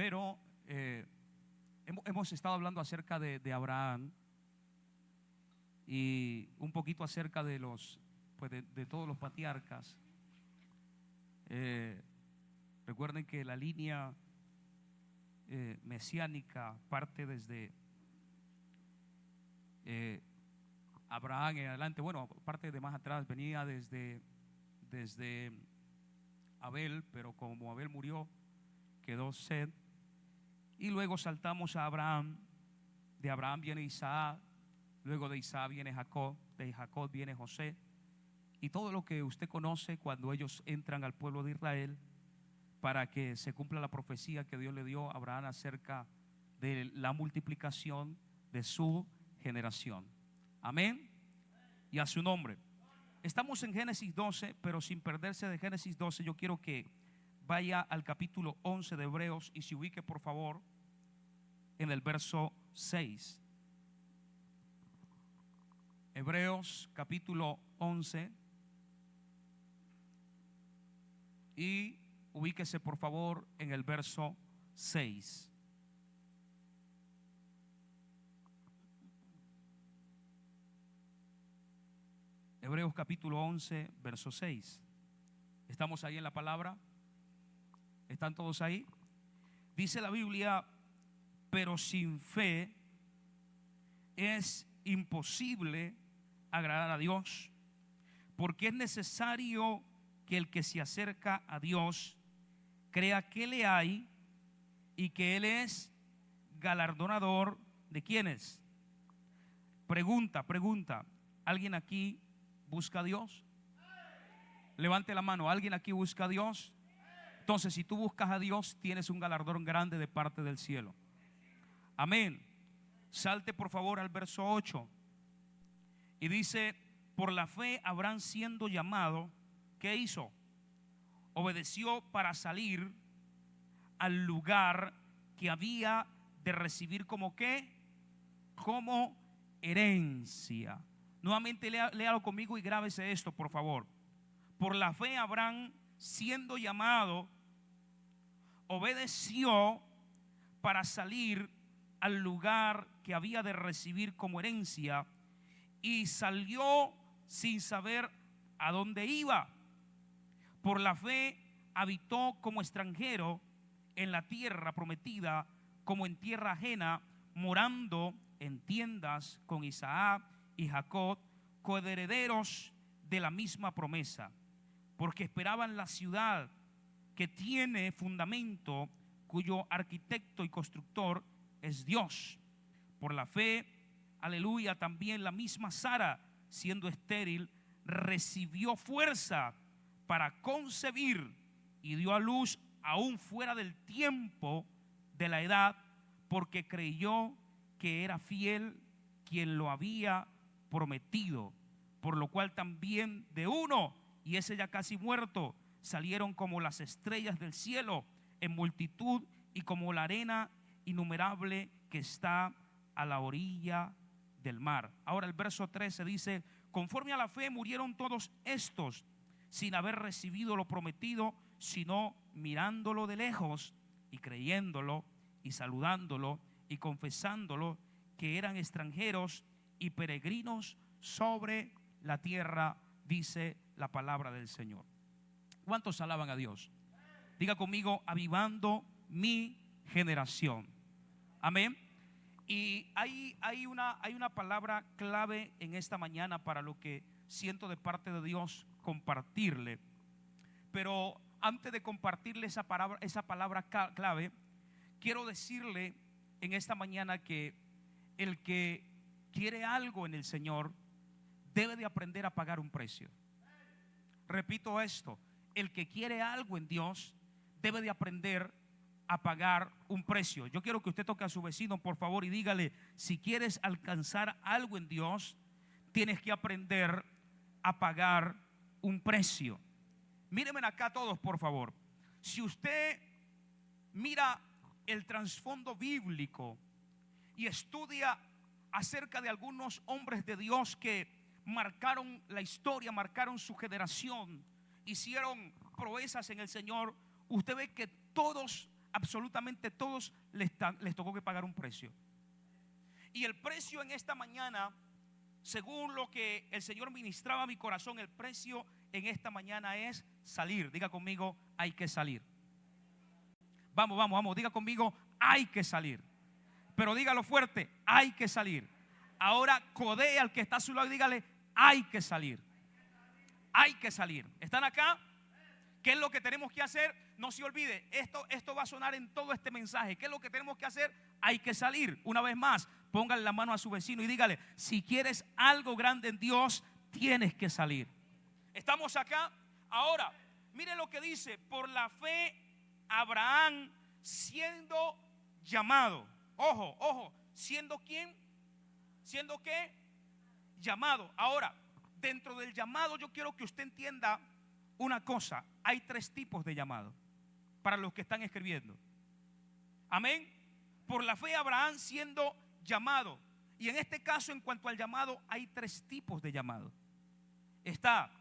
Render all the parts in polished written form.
Pero hemos estado hablando acerca de Abraham y un poquito acerca de los, pues de todos los patriarcas. Recuerden que la línea mesiánica parte desde Abraham en adelante. Bueno, parte de más atrás venía desde Abel, pero como Abel murió, quedó Set. Y luego saltamos a Abraham. De Abraham viene Isaac, luego de Isaac viene Jacob, de Jacob viene José. Y todo lo que usted conoce cuando ellos entran al pueblo de Israel, para que se cumpla la profecía que Dios le dio a Abraham acerca de la multiplicación de su generación. Amén. Y a su nombre. Estamos en Génesis 12, pero sin perderse de Génesis 12, yo quiero que vaya al capítulo 11 de Hebreos y se ubique por favor en el verso 6. Hebreos capítulo 11 y ubíquese por favor en el verso 6. Hebreos capítulo 11, verso 6. ¿Estamos ahí en la palabra? ¿Están todos ahí? Dice la Biblia: pero sin fe es imposible agradar a Dios, porque es necesario que el que se acerca a Dios crea que le hay y que Él es galardonador de quienes. Pregunta, ¿alguien aquí busca a Dios? Levante la mano. ¿Alguien aquí busca a Dios? Entonces, si tú buscas a Dios, tienes un galardón grande de parte del cielo. Amén. Salte por favor al verso 8 y dice: por la fe Abraham, siendo llamado, ¿qué hizo? Obedeció para salir al lugar que había de recibir como ¿qué? Como herencia. Nuevamente léalo conmigo y grábese esto por favor. Por la fe Abraham, siendo llamado, obedeció para salir al lugar que había de recibir como herencia, y salió sin saber a dónde iba. Por la fe habitó como extranjero en la tierra prometida, como en tierra ajena, morando en tiendas con Isaac y Jacob, coherederos de la misma promesa, porque esperaban la ciudad que tiene fundamento, cuyo arquitecto y constructor es Dios. Por la fe, aleluya, también la misma Sara, siendo estéril, recibió fuerza para concebir y dio a luz aún fuera del tiempo de la edad, porque creyó que era fiel quien lo había prometido. Por lo cual también de uno, y ese ya casi muerto, salieron como las estrellas del cielo en multitud, y como la arena innumerable que está a la orilla del mar. Ahora el verso 13 dice: conforme a la fe murieron todos estos, sin haber recibido lo prometido, sino mirándolo de lejos y creyéndolo y saludándolo y confesándolo, que eran extranjeros y peregrinos sobre la tierra, dice la palabra del Señor. ¿Cuántos alaban a Dios? Diga conmigo: avivando mi generación. Amén. Y hay una palabra clave en esta mañana para lo que siento de parte de Dios compartirle. Pero antes de compartirle esa palabra clave, quiero decirle en esta mañana que el que quiere algo en el Señor debe de aprender a pagar un precio. Repito esto: el que quiere algo en Dios debe de aprender a pagar un precio. Yo quiero que usted toque a su vecino por favor y dígale: si quieres alcanzar algo en Dios, tienes que aprender a pagar un precio. Mírenme acá todos por favor. Si usted mira el trasfondo bíblico y estudia acerca de algunos hombres de Dios que marcaron la historia, marcaron su generación, hicieron proezas en el Señor, usted ve que todos absolutamente todos les tocó que pagar un precio. Y el precio en esta mañana, según lo que el Señor ministraba a mi corazón, el precio en esta mañana es salir. Diga conmigo, hay que salir. Vamos, diga conmigo, hay que salir. Pero dígalo fuerte, hay que salir. Ahora codee al que está a su lado y dígale, hay que salir. Hay que salir. ¿Están acá? ¿Qué es lo que tenemos que hacer? No se olvide, esto va a sonar en todo este mensaje. ¿Qué es lo que tenemos que hacer? Hay que salir. Una vez más, póngale la mano a su vecino y dígale, si quieres algo grande en Dios, tienes que salir. ¿Estamos acá? Ahora, mire lo que dice, por la fe Abraham siendo llamado. Ojo, ¿siendo quién? ¿Siendo qué? Llamado. Ahora, dentro del llamado yo quiero que usted entienda una cosa. Hay 3 tipos de llamado para los que están escribiendo. Amén. Por la fe Abraham siendo llamado. Y en este caso, en cuanto al llamado, hay 3 tipos de llamado. Está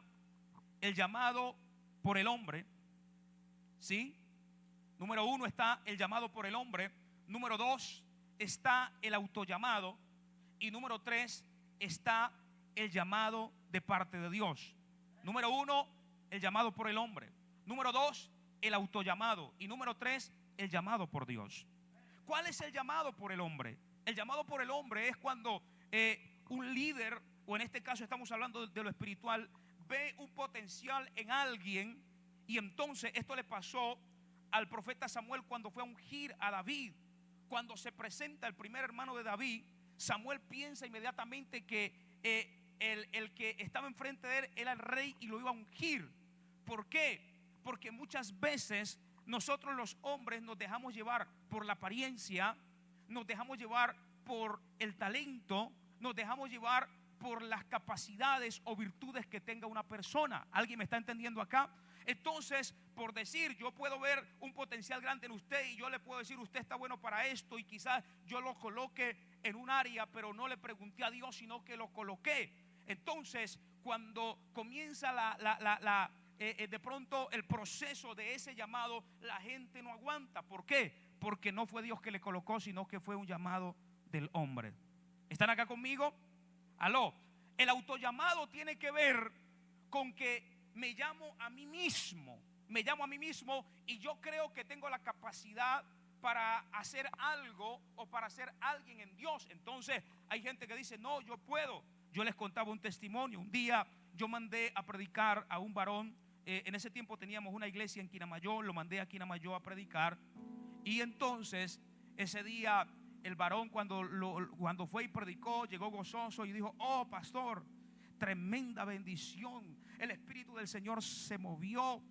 el llamado por el hombre, ¿sí? Número 1 está el llamado por el hombre. Número 2 está el autollamado. Y número 3 está el llamado de parte de Dios. Número 1, el llamado por el hombre. Número 2, el autollamado. Y número 3, el llamado por Dios. ¿Cuál es el llamado por el hombre? El llamado por el hombre es cuando un líder, o en este caso estamos hablando de lo espiritual, ve un potencial en alguien. Y entonces esto le pasó al profeta Samuel cuando fue a ungir a David. Cuando se presenta el primer hermano de David, Samuel piensa inmediatamente que el que estaba enfrente de él era el rey y lo iba a ungir. ¿Por qué? Porque muchas veces nosotros los hombres nos dejamos llevar por la apariencia, nos dejamos llevar por el talento, nos dejamos llevar por las capacidades o virtudes que tenga una persona. ¿Alguien me está entendiendo acá? Entonces, por decir, yo puedo ver un potencial grande en usted y yo le puedo decir, usted está bueno para esto, y quizás yo lo coloque en un área, pero no le pregunté a Dios, sino que lo coloqué. Entonces, cuando comienza de pronto el proceso de ese llamado, la gente no aguanta. ¿Por qué? Porque no fue Dios que le colocó, sino que fue un llamado del hombre. ¿Están acá conmigo? Aló. El autollamado tiene que ver con que me llamo a mí mismo. Me llamo a mí mismo y yo creo que tengo la capacidad para hacer algo o para ser alguien en Dios. Entonces hay gente que dice, no, yo puedo. Yo les contaba un testimonio. Un día yo mandé a predicar a un varón. En ese tiempo teníamos una iglesia en Quinamayo. Lo mandé a Quinamayo a predicar. Y entonces ese día el varón cuando fue y predicó, llegó gozoso y dijo, oh pastor, tremenda bendición, el Espíritu del Señor se movió.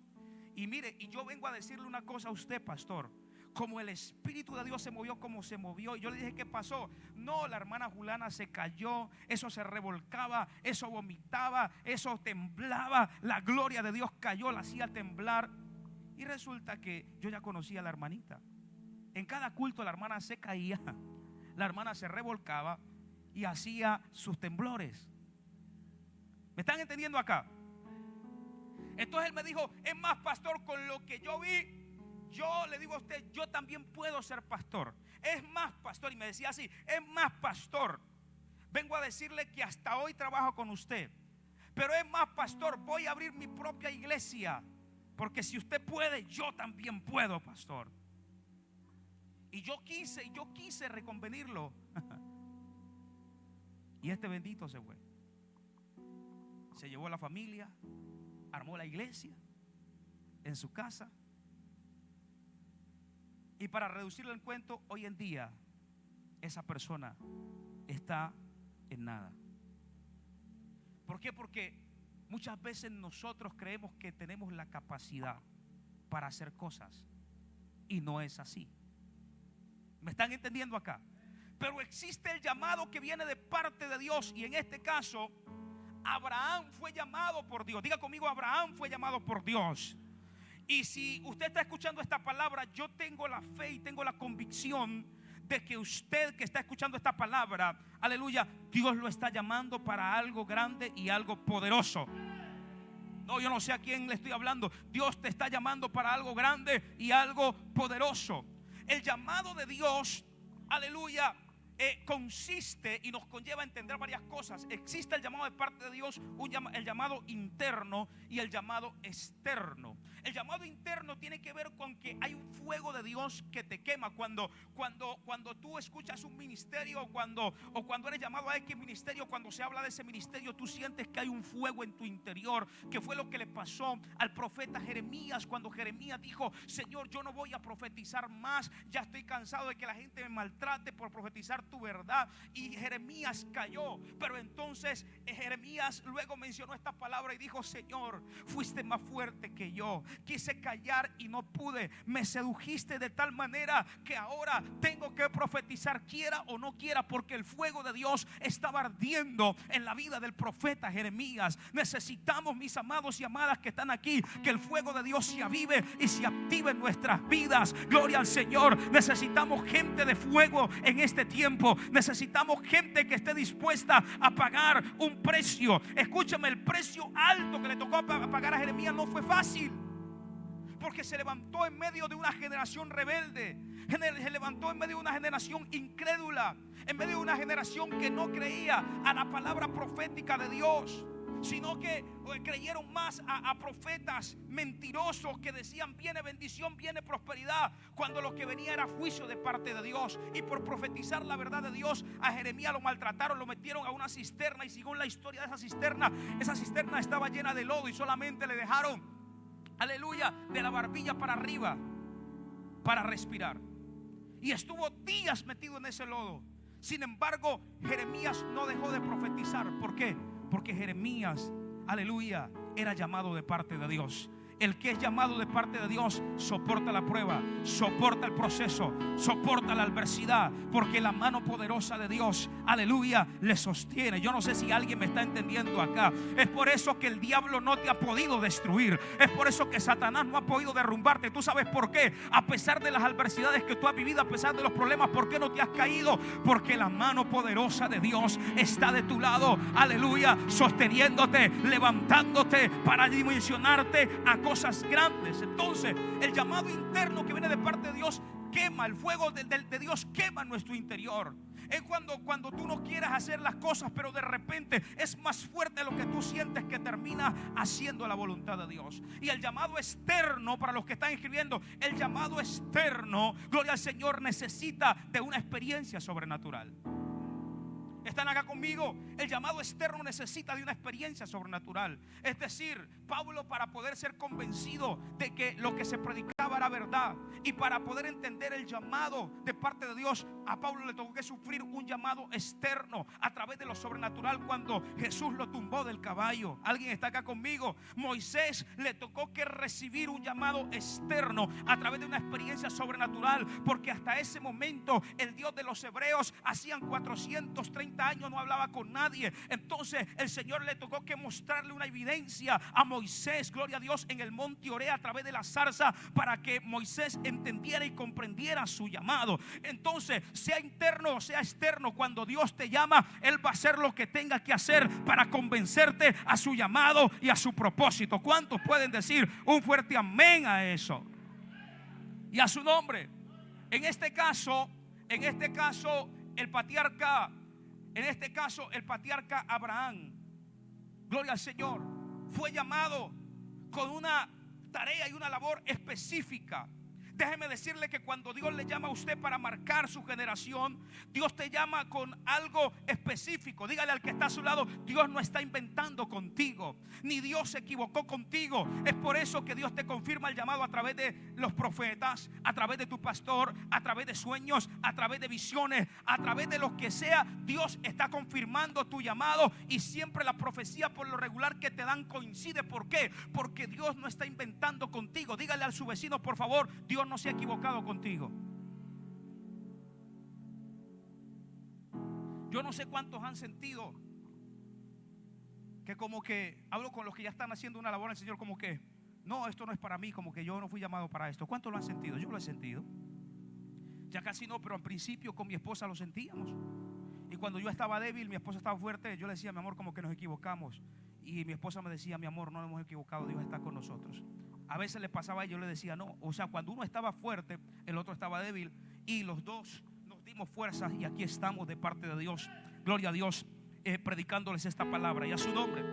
Y mire, y yo vengo a decirle una cosa a usted, pastor. Como el Espíritu de Dios se movió como se movió, y yo le dije, ¿qué pasó? No, la hermana Julana se cayó, eso se revolcaba, eso vomitaba, eso temblaba, la gloria de Dios cayó, la hacía temblar. Y resulta que yo ya conocía a la hermanita. En cada culto la hermana se caía, la hermana se revolcaba y hacía sus temblores. ¿Me están entendiendo acá? Entonces él me dijo, es más, pastor, con lo que yo vi, yo le digo a usted, yo también puedo ser pastor. Es más, pastor, y me decía así, es más, pastor, vengo a decirle que hasta hoy trabajo con usted. Pero es más, pastor, voy a abrir mi propia iglesia, porque si usted puede, yo también puedo, pastor. Y yo quise reconvenirlo. Y este bendito se fue. Se llevó a la familia, armó la iglesia en su casa. Y para reducirle el cuento, hoy en día esa persona está en nada. ¿Por qué? Porque muchas veces nosotros creemos que tenemos la capacidad para hacer cosas y no es así. ¿Me están entendiendo acá? Pero existe el llamado que viene de parte de Dios, y en este caso Abraham fue llamado por Dios. Diga conmigo, Abraham fue llamado por Dios. Y si usted está escuchando esta palabra, yo tengo la fe y tengo la convicción de que usted que está escuchando esta palabra, aleluya, Dios lo está llamando para algo grande y algo poderoso. No, yo no sé a quién le estoy hablando. Dios te está llamando para algo grande y algo poderoso. el llamado de Dios, aleluya, consiste y nos conlleva a entender varias cosas. Existe el llamado de parte de Dios, el llamado interno y el llamado externo. El llamado interno tiene que ver con que hay un fuego de Dios que te quema. Cuando tú escuchas un ministerio o cuando eres llamado a X ministerio, cuando se habla de ese ministerio, tú sientes que hay un fuego en tu interior, que fue lo que le pasó al profeta Jeremías. Cuando Jeremías dijo: Señor, yo no voy a profetizar más, ya estoy cansado de que la gente me maltrate por profetizar tu verdad. Y Jeremías cayó. Pero entonces Jeremías luego mencionó esta palabra y dijo: Señor, fuiste más fuerte que yo. Quise callar y no pude. Me sedujiste de tal manera que ahora tengo que profetizar, quiera o no quiera, porque el fuego de Dios estaba ardiendo en la vida del profeta Jeremías. Necesitamos, mis amados y amadas que están aquí, que el fuego de Dios se avive y se active en nuestras vidas. Gloria al Señor. Necesitamos gente de fuego en este tiempo. Necesitamos gente que esté dispuesta a pagar un precio. Escúchame, el precio alto que le tocó pagar a Jeremías no fue fácil, porque se levantó en medio de una generación rebelde, se levantó en medio de una generación incrédula, en medio de una generación que no creía a la palabra profética de Dios, sino que creyeron más a profetas mentirosos que decían: viene bendición, viene prosperidad, cuando lo que venía era juicio de parte de Dios. Y por profetizar la verdad de Dios, a Jeremías lo maltrataron, lo metieron a una cisterna. Y según la historia de esa cisterna estaba llena de lodo y solamente le dejaron, aleluya, de la barbilla para arriba para respirar. Y estuvo días metido en ese lodo. Sin embargo, Jeremías no dejó de profetizar. ¿Por qué? Porque Jeremías, aleluya, era llamado de parte de Dios. El que es llamado de parte de Dios soporta la prueba, soporta el proceso, soporta la adversidad, porque la mano poderosa de Dios, aleluya, le sostiene. Yo no sé si alguien me está entendiendo acá. Es por eso que el diablo no te ha podido destruir. Es por eso que Satanás no ha podido derrumbarte. ¿Tú sabes por qué? A pesar de las adversidades que tú has vivido, a pesar de los problemas, ¿por qué no te has caído? Porque la mano poderosa de Dios está de tu lado, aleluya, sosteniéndote, levantándote para dimensionarte a cosas grandes. Entonces, el llamado interno que viene de parte de Dios quema, el fuego de Dios quema nuestro interior. Es cuando tú no quieras hacer las cosas, pero de repente es más fuerte lo que tú sientes, que termina haciendo la voluntad de Dios. Y el llamado externo, para los que están escribiendo, el llamado externo, gloria al Señor, necesita de una experiencia sobrenatural. ¿Están acá conmigo? El llamado externo necesita de una experiencia sobrenatural. Es decir, Pablo, para poder ser convencido de que lo que se predicaba era verdad, y para poder entender el llamado de parte de Dios, a Pablo le tocó que sufrir un llamado externo a través de lo sobrenatural cuando Jesús lo tumbó del caballo. ¿Alguien está acá conmigo? Moisés le tocó que recibir un llamado externo a través de una experiencia sobrenatural, porque hasta ese momento el Dios de los hebreos hacían 430 años no hablaba con nadie. Entonces el Señor le tocó que mostrarle una evidencia a Moisés, gloria a Dios, en el monte Oré a través de la zarza, para que Moisés entendiera y comprendiera su llamado. Entonces, sea interno o sea externo, cuando Dios te llama, Él va a hacer lo que tenga que hacer para convencerte a su llamado y a su propósito. ¿Cuántos pueden decir un fuerte amén a eso? Y a su nombre. En este caso, el patriarca Abraham, gloria al Señor, fue llamado con una tarea y una labor específica. Déjeme decirle que cuando Dios le llama a usted para marcar su generación, Dios te llama con algo específico. Dígale al que está a su lado: Dios no está inventando contigo, ni Dios se equivocó contigo. Es por eso que Dios te confirma el llamado a través de los profetas, a través de tu pastor, a través de sueños, a través de visiones, a través de lo que sea. Dios está confirmando tu llamado, y siempre la profecía por lo regular que te dan coincide. ¿Por qué? Porque Dios no está inventando contigo. Dígale a su vecino, por favor: Dios no se ha equivocado contigo. Yo no sé cuántos han sentido que, como que hablo con los que ya están haciendo una labor en el Señor, como que no, esto no es para mí, como que yo no fui llamado para esto. ¿Cuántos lo han sentido? Yo lo he sentido. Ya casi no, pero al principio con mi esposa lo sentíamos. Y cuando yo estaba débil, mi esposa estaba fuerte, yo le decía: mi amor, como que nos equivocamos. Y mi esposa me decía: mi amor, no nos hemos equivocado, Dios está con nosotros. A veces le pasaba y yo le decía no. O sea, cuando uno estaba fuerte, el otro estaba débil, y los dos nos dimos fuerzas, y aquí estamos de parte de Dios. Gloria a Dios, predicándoles esta palabra y a su nombre.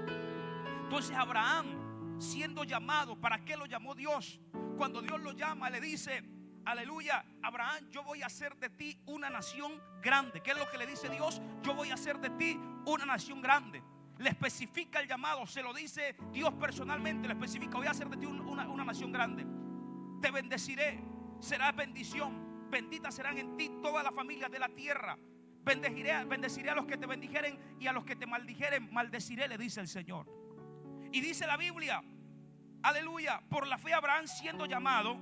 Entonces Abraham, siendo llamado, ¿para qué lo llamó Dios? Cuando Dios lo llama, le dice: aleluya, Abraham, yo voy a hacer de ti una nación grande. ¿Qué es lo que le dice Dios? Yo voy a hacer de ti una nación grande. Le especifica el llamado, se lo dice Dios personalmente, le especifica: voy a hacer de ti una nación grande. Te bendeciré, serás bendición. Benditas serán en ti todas las familias de la tierra. Bendeciré a los que te bendijeren, y a los que te maldijeren maldeciré, le dice el Señor. Y dice la Biblia, aleluya, por la fe Abraham, siendo llamado,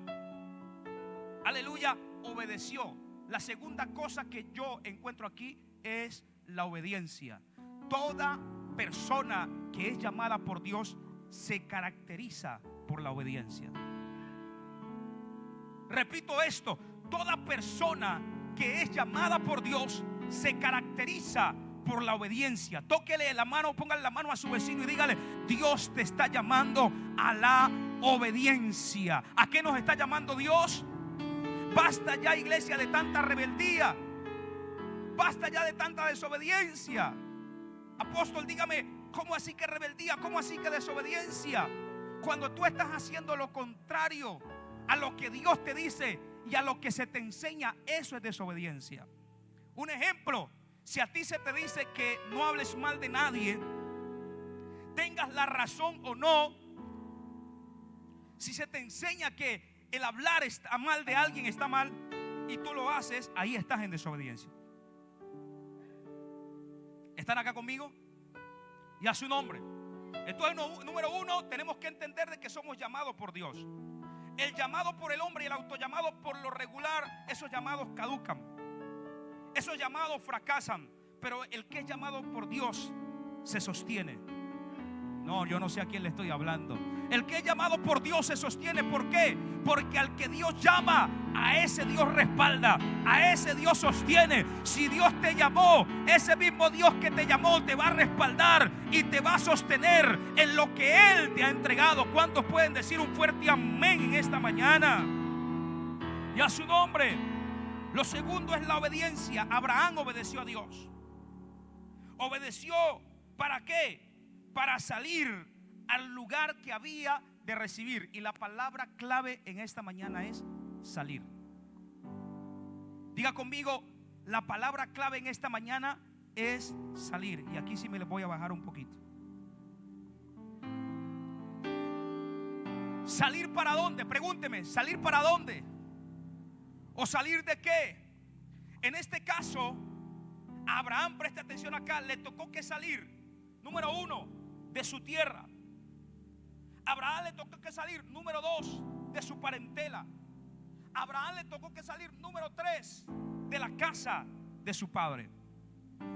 aleluya, obedeció. La segunda cosa que yo encuentro aquí es la obediencia. Toda persona que es llamada por Dios se caracteriza por la obediencia. Repito esto: toda persona que es llamada por Dios se caracteriza por la obediencia. Tóquele la mano, póngale la mano a su vecino y dígale: Dios te está llamando a la obediencia. ¿A qué nos está llamando Dios? Basta ya, iglesia, de tanta rebeldía. Basta ya de tanta desobediencia. Apóstol, dígame, ¿cómo así que rebeldía? ¿Cómo así que desobediencia? Cuando tú estás haciendo lo contrario a lo que Dios te dice y a lo que se te enseña, eso es desobediencia. Un ejemplo: si a ti se te dice que no hables mal de nadie, tengas la razón o no, si se te enseña que el hablar está mal de alguien está mal y tú lo haces, ahí estás en desobediencia. ¿Están acá conmigo? Y a su nombre. Entonces, número uno, tenemos que entender de que somos llamados por Dios. El llamado por el hombre y el autollamado, por lo regular, esos llamados caducan, esos llamados fracasan. Pero el que es llamado por Dios se sostiene. No, yo no sé a quién le estoy hablando. El que es llamado por Dios se sostiene. ¿Por qué? Porque al que Dios llama, a ese Dios respalda, a ese Dios sostiene. Si Dios te llamó, ese mismo Dios que te llamó te va a respaldar y te va a sostener en lo que Él te ha entregado. ¿Cuántos pueden decir un fuerte amén en esta mañana? Y a su nombre. Lo segundo es la obediencia. Abraham obedeció a Dios. Obedeció, ¿para qué? Para salir al lugar que había de recibir. Y la palabra clave en esta mañana es salir. Diga conmigo, la palabra clave en esta mañana es salir. Y aquí sí me le voy a bajar un poquito. ¿Salir para dónde? Pregúnteme, ¿salir para dónde? ¿O salir de qué? En este caso, a Abraham, preste atención acá, le tocó que salir, número uno, de su tierra. A Abraham le tocó que salir, número dos, de su parentela. A Abraham le tocó que salir, número tres, de la casa de su padre.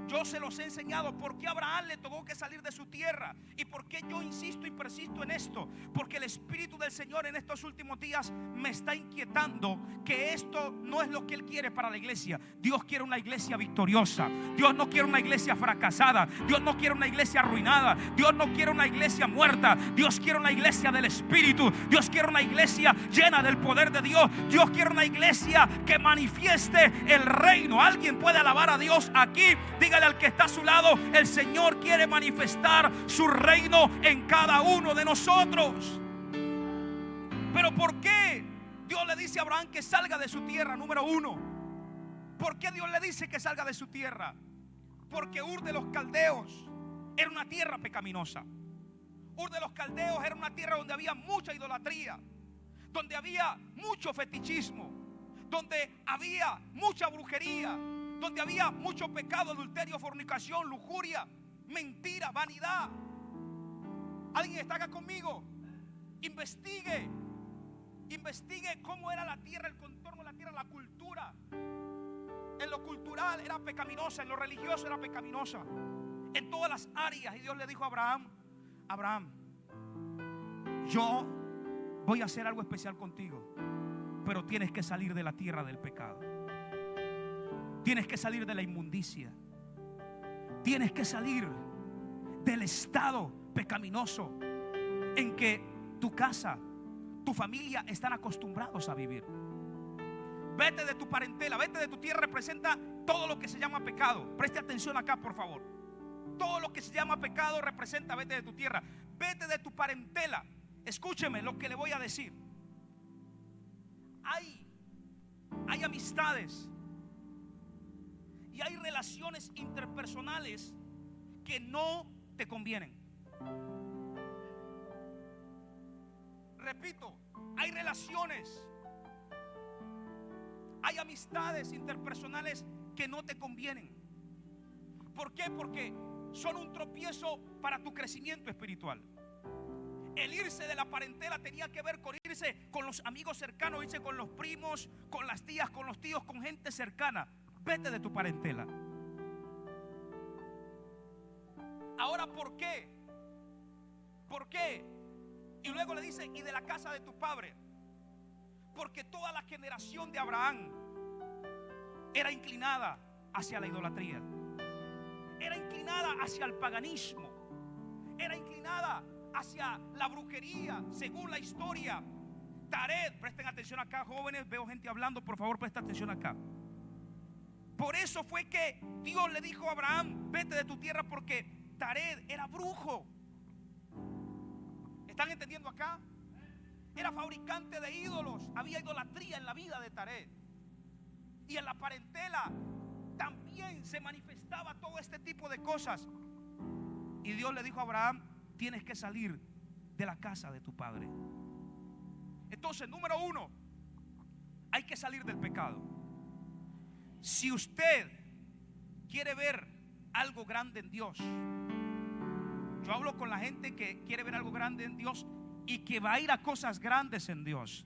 Yo se los he enseñado por qué a Abraham le tocó que salir de su tierra y por qué yo insisto y persisto en esto. Porque el Espíritu del Señor en estos últimos días me está inquietando que esto no es lo que Él quiere para la iglesia. Dios quiere una iglesia victoriosa. Dios no quiere una iglesia fracasada. Dios no quiere una iglesia arruinada. Dios no quiere una iglesia muerta. Dios quiere una iglesia del Espíritu. Dios quiere una iglesia llena del poder de Dios. Dios quiere una iglesia que manifieste el reino. ¿Alguien puede alabar a Dios aquí? Dígale al que está a su lado: el Señor quiere manifestar su reino en cada uno de nosotros. Pero ¿por qué Dios le dice a Abraham que salga de su tierra? Número uno, ¿por qué Dios le dice que salga de su tierra? Porque Ur de los Caldeos era una tierra pecaminosa. Ur de los Caldeos era una tierra donde había mucha idolatría, donde había mucho fetichismo, donde había mucha brujería, donde había mucho pecado, adulterio, fornicación, lujuria, mentira, vanidad. ¿Alguien está acá conmigo? Investigue cómo era la tierra, el contorno de la tierra, la cultura. En lo cultural era pecaminosa, en lo religioso era pecaminosa, en todas las áreas. Y Dios le dijo a Abraham: Abraham, yo voy a hacer algo especial contigo, pero tienes que salir de la tierra del pecado. Tienes que salir de la inmundicia. Tienes que salir del estado pecaminoso en que tu casa, tu familia están acostumbrados a vivir. Vete de tu parentela, vete de tu tierra, representa todo lo que se llama pecado. Preste atención acá, por favor. Todo lo que se llama pecado representa vete de tu tierra, vete de tu parentela. Escúcheme lo que le voy a decir. Hay amistades y hay relaciones interpersonales que no te convienen. Repito, hay relaciones, hay amistades interpersonales que no te convienen. ¿Por qué? Porque son un tropiezo para tu crecimiento espiritual. El irse de la parentela tenía que ver con irse con los amigos cercanos, irse con los primos, con las tías, con los tíos, con gente cercana. Vete de tu parentela. Ahora, ¿por qué? ¿Por qué? Y luego le dice, y de la casa de tu padre. Porque toda la generación de Abraham era inclinada hacia la idolatría, era inclinada hacia el paganismo, era inclinada hacia la brujería, según la historia. Tared, presten atención acá, jóvenes, veo gente hablando, por favor presten atención acá. Por eso fue que Dios le dijo a Abraham, vete de tu tierra, porque Tared era brujo. ¿Están entendiendo acá? Era fabricante de ídolos, había idolatría en la vida de Tared. Y en la parentela también se manifestaba todo este tipo de cosas. Y Dios le dijo a Abraham, tienes que salir de la casa de tu padre. Entonces, número uno, hay que salir del pecado. Si usted quiere ver algo grande en Dios, yo hablo con la gente que quiere ver algo grande en Dios y que va a ir a cosas grandes en Dios.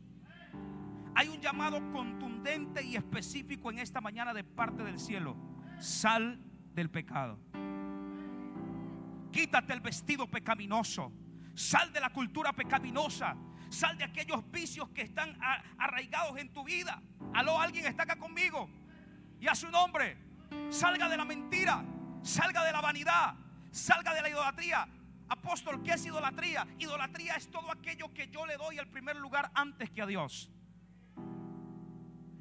Hay un llamado contundente y específico en esta mañana de parte del cielo. Sal del pecado. Quítate el vestido pecaminoso. Sal de la cultura pecaminosa. Sal de aquellos vicios que están arraigados en tu vida. Aló, alguien está acá conmigo. Y a su nombre. Salga de la mentira. Salga de la vanidad. Salga de la idolatría. Apóstol, ¿qué es idolatría? Idolatría es todo aquello que yo le doy el primer lugar antes que a Dios.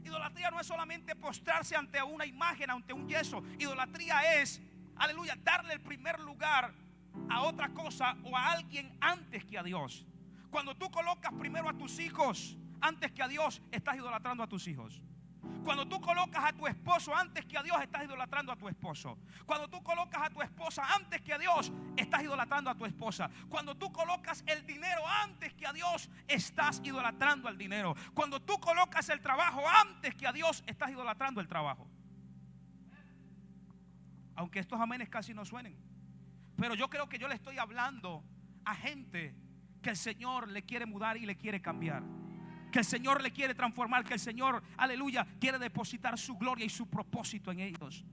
Idolatría no es solamente postrarse ante una imagen, ante un yeso. Idolatría es, aleluya, darle el primer lugar a otra cosa o a alguien antes que a Dios. Cuando tú colocas primero a tus hijos antes que a Dios, estás idolatrando a tus hijos. Cuando tú colocas a tu esposo antes que a Dios, estás idolatrando a tu esposo. Cuando tú colocas a tu esposa antes que a Dios, estás idolatrando a tu esposa. Cuando tú colocas el dinero antes que a Dios, estás idolatrando al dinero. Cuando tú colocas el trabajo antes que a Dios, estás idolatrando el trabajo. Aunque estos amenes casi no suenen, pero yo creo que yo le estoy hablando a gente que el Señor le quiere mudar y le quiere cambiar, que el Señor le quiere transformar, que el Señor, aleluya, quiere depositar su gloria y su propósito en ellos.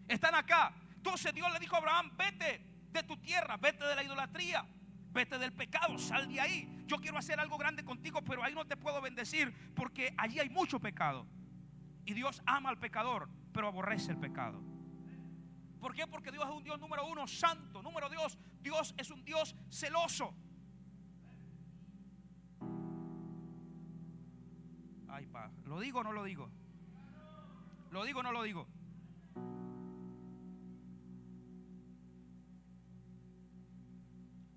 Están acá. Entonces Dios le dijo a Abraham, vete de tu tierra, vete de la idolatría, vete del pecado, sal de ahí. Yo quiero hacer algo grande contigo, pero ahí no te puedo bendecir porque allí hay mucho pecado. Y Dios ama al pecador, pero aborrece el pecado. ¿Por qué? Porque Dios es un Dios, número uno, santo. Número dos, Dios es un Dios celoso. Ay, pa, ¿lo digo o no lo digo? ¿Lo digo o no lo digo?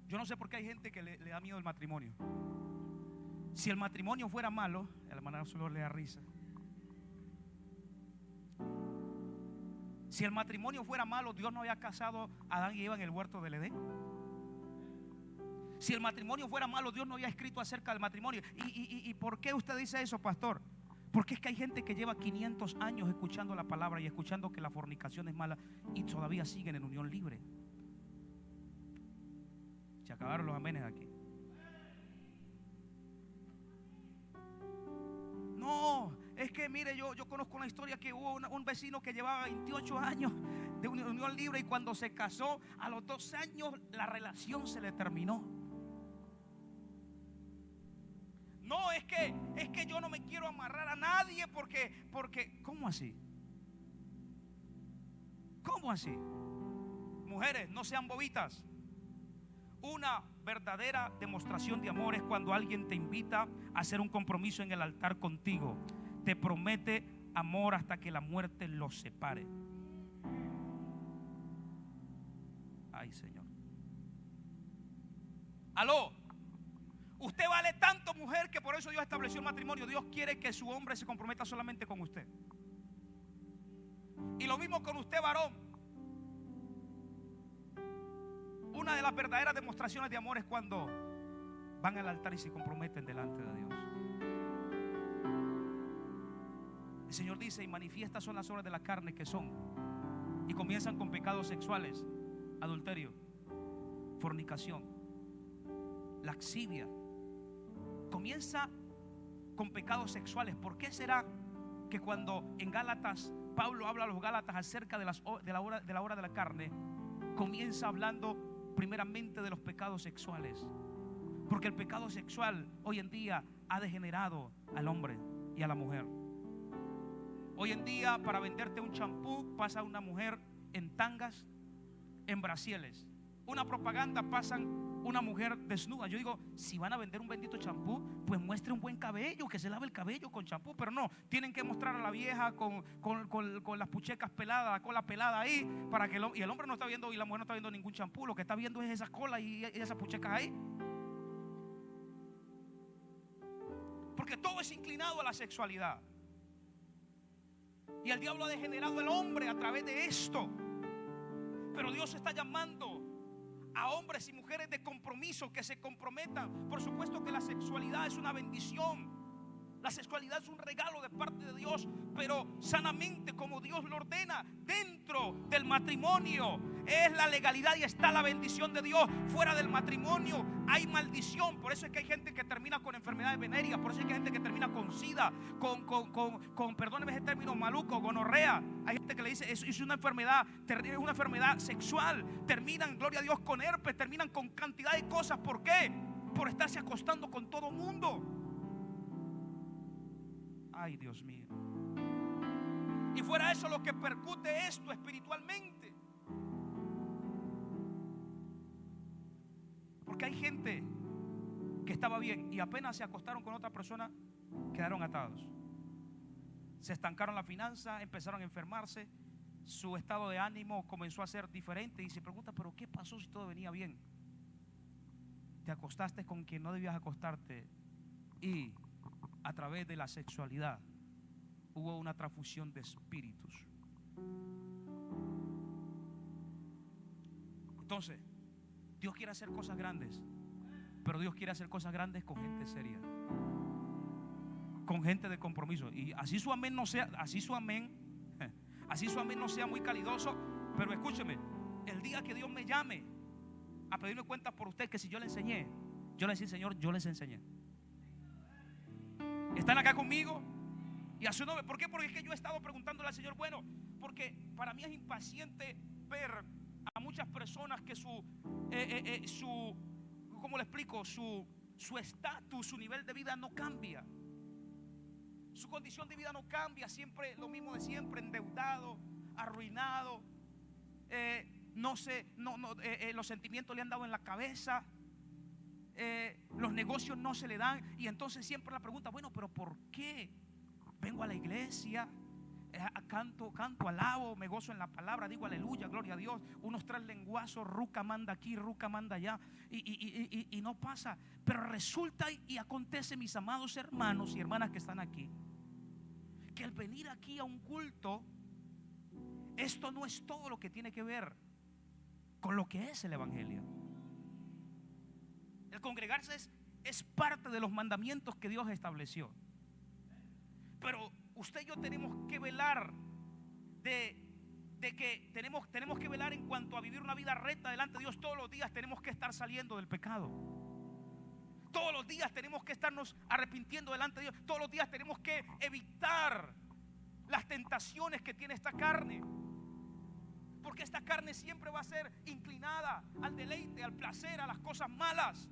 Yo no sé por qué hay gente que le da miedo el matrimonio. Si el matrimonio fuera malo, el hermano solo le da risa. Si el matrimonio fuera malo, Dios no había casado a Adán y Eva en el huerto del Edén. Si el matrimonio fuera malo, Dios no había escrito acerca del matrimonio. ¿Y por qué usted dice eso, pastor? Porque es que hay gente que lleva 500 años escuchando la palabra y escuchando que la fornicación es mala y todavía siguen en unión libre. Se acabaron los amenes aquí. No, es que mire, yo conozco una historia que hubo un vecino que llevaba 28 años de unión libre y cuando se casó, a los 2 años la relación se le terminó. No, es que yo no me quiero amarrar a nadie porque ¿cómo así? ¿Cómo así? Mujeres, no sean bobitas. Una verdadera demostración de amor es cuando alguien te invita a hacer un compromiso en el altar contigo. Te promete amor hasta que la muerte los separe. Ay, Señor. Aló. Usted vale tanto, mujer, que por eso Dios estableció el matrimonio. Dios quiere que su hombre se comprometa solamente con usted. Y lo mismo con usted, varón. Una de las verdaderas demostraciones de amor es cuando van al altar y se comprometen delante de Dios. El Señor dice: y manifiestas son las obras de la carne, que son, y comienzan con pecados sexuales: adulterio, fornicación, lascivia. Comienza con pecados sexuales. ¿Por qué será que cuando en Gálatas Pablo habla a los Gálatas acerca de la obra de la carne, comienza hablando primeramente de los pecados sexuales? Porque el pecado sexual hoy en día ha degenerado al hombre y a la mujer. Hoy en día, para venderte un champú, pasa una mujer en tangas, en brasieles. Una propaganda, pasan una mujer desnuda. Yo digo, si van a vender un bendito champú, pues muestre un buen cabello, que se lave el cabello con champú. Pero no, tienen que mostrar a la vieja con las puchecas peladas, la cola pelada ahí, para que y el hombre no está viendo, y la mujer no está viendo ningún champú. Lo que está viendo es esa cola y esas puchecas ahí. Porque todo es inclinado a la sexualidad. Y el diablo ha degenerado al hombre a través de esto. Pero Dios está llamando a hombres y mujeres de compromiso, que se comprometan. Por supuesto que la sexualidad es una bendición. La sexualidad es un regalo de parte de Dios, pero sanamente, como Dios lo ordena. Dentro del matrimonio es la legalidad y está la bendición de Dios. Fuera del matrimonio hay maldición. Por eso es que hay gente que termina con enfermedades venéreas. Por eso es que hay gente que termina con sida, con perdóneme ese término maluco, gonorrea. Hay gente que le dice es una enfermedad sexual. Terminan, gloria a Dios, con herpes. Terminan con cantidad de cosas. ¿Por qué? Por estarse acostando con todo mundo. Ay, Dios mío. Y fuera eso, lo que percute esto espiritualmente. Porque hay gente que estaba bien y apenas se acostaron con otra persona, quedaron atados. Se estancaron las finanzas, empezaron a enfermarse, su estado de ánimo comenzó a ser diferente y se pregunta, ¿pero qué pasó si todo venía bien? Te acostaste con quien no debías acostarte y a través de la sexualidad hubo una transfusión de espíritus. Entonces, Dios quiere hacer cosas grandes, pero Dios quiere hacer cosas grandes con gente seria, con gente de compromiso. Y así su amén no sea, así su amén no sea muy calidoso. Pero escúcheme, el día que Dios me llame a pedirme cuentas por usted, que si yo le enseñé, yo le decía, Señor, yo les enseñé. ¿Están acá conmigo? Y a su nombre. ¿Por qué? Porque es que yo he estado preguntándole al Señor. Bueno, porque para mí es impaciente ver a muchas personas que ¿cómo le explico? Su estatus, su nivel de vida no cambia. Su condición de vida no cambia. Siempre lo mismo de siempre, endeudado, arruinado. Los sentimientos le han dado en la cabeza. Los negocios no se le dan. Y entonces siempre la pregunta, bueno, pero ¿por qué? Vengo a la iglesia, canto, alabo, me gozo en la palabra, digo aleluya, gloria a Dios, unos tres lenguazos, ruca manda aquí, ruca manda allá, y no pasa. Pero resulta y acontece, mis amados hermanos y hermanas que están aquí, que al venir aquí a un culto, esto no es todo lo que tiene que ver con lo que es el evangelio. El congregarse es parte de los mandamientos que Dios estableció. Pero usted y yo tenemos que velar de que tenemos que velar en cuanto a vivir una vida recta delante de Dios. Todos los días tenemos que estar saliendo del pecado. Todos los días tenemos que estarnos arrepintiendo delante de Dios. Todos los días tenemos que evitar las tentaciones que tiene esta carne. Porque esta carne siempre va a ser inclinada al deleite, al placer, a las cosas malas.